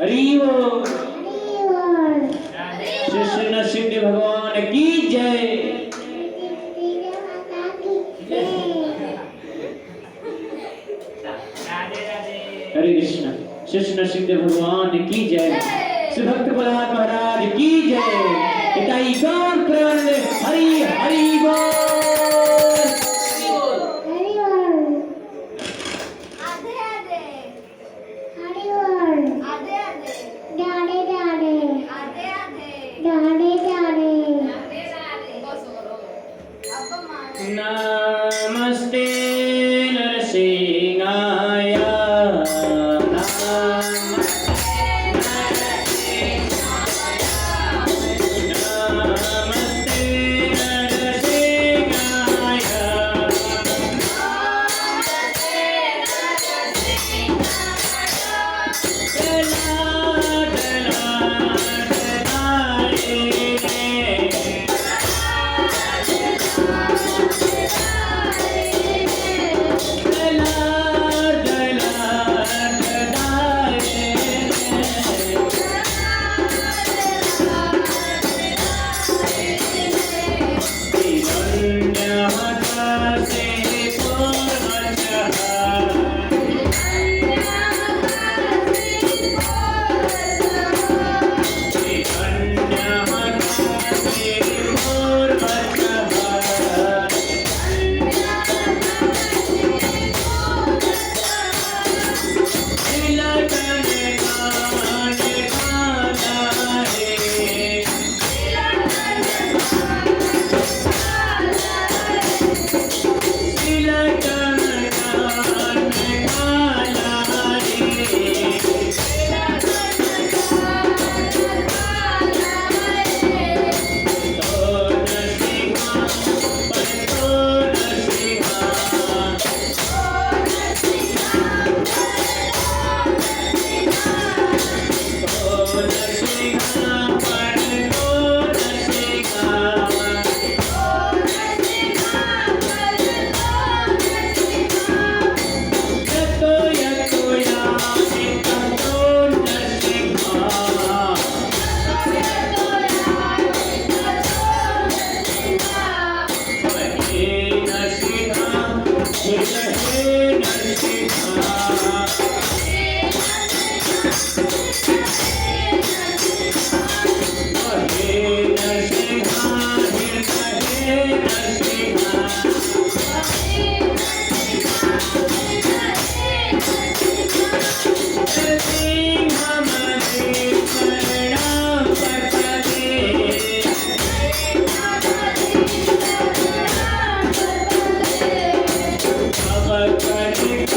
हरि बोल। श्री नरसिंह भगवान की जय। हरे कृष्ण। श्री नरसिंह भगवान की जय। श्री भक्त प्रहलाद महाराज की जय। इताई गौर प्रेम हरि हरि बोल। नमस्ते नरसिंहाय।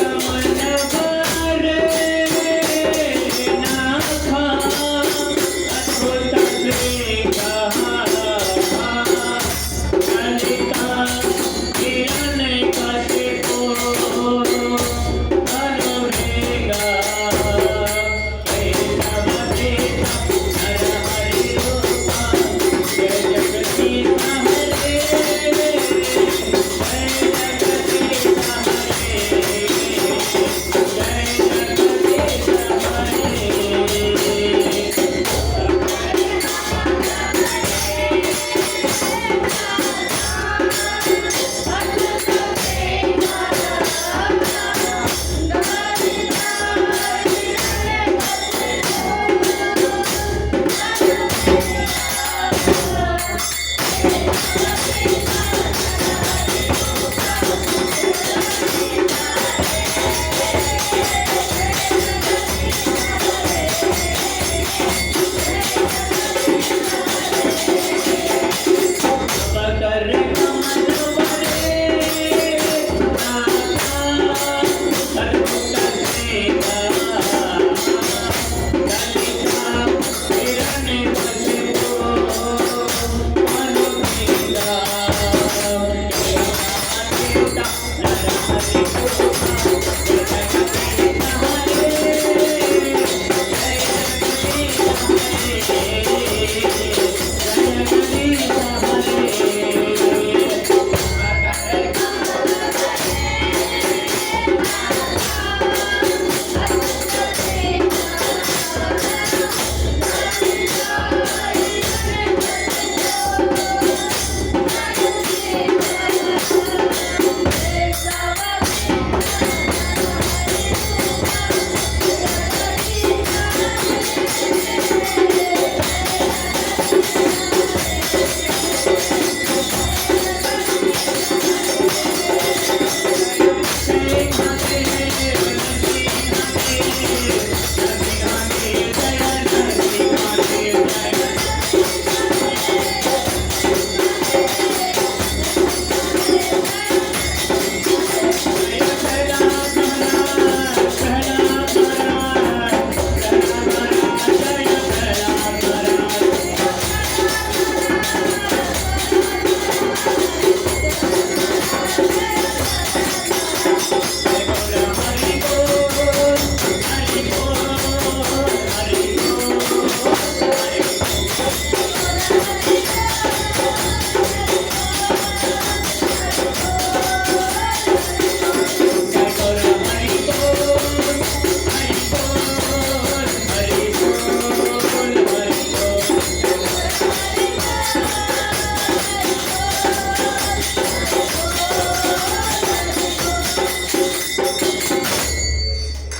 Come on.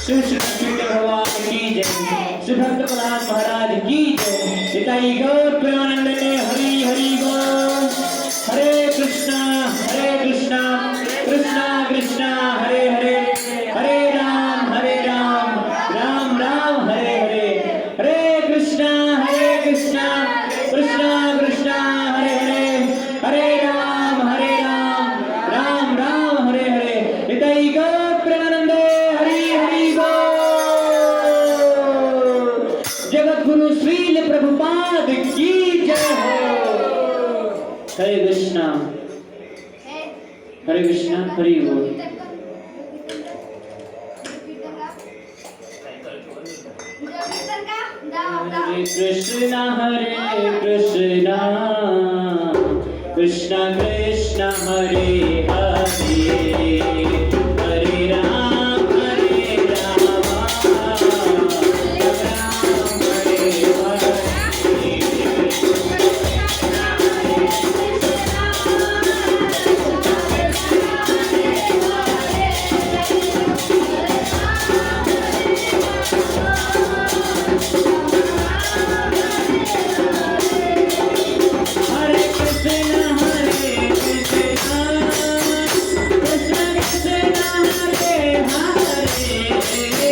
शिव शक्ति भगवान की जय, श्री भक्त प्रहलाद महाराज की जय। निताई गौर प्रेमानंद हरि हरि बोल। हरे कृष्णा कृष्णा कृष्णा हरे हरे, हरे राम राम राम हरे हरे। हरे कृष्णा कृष्णा कृष्णा हरे हरे, हरे राम राम राम हरे हरे। निताई गौर प्रेमानंद हरि हरि बोल। जगत गुरु श्रील प्रभुपाद की जय हो। हरे कृष्णा हरि बोल। हरे कृष्णा कृष्णा कृष्णा हरे हरे, हरे राम राम हरे हरे। हरे कृष्णा कृष्णा कृष्णा हरे हरे,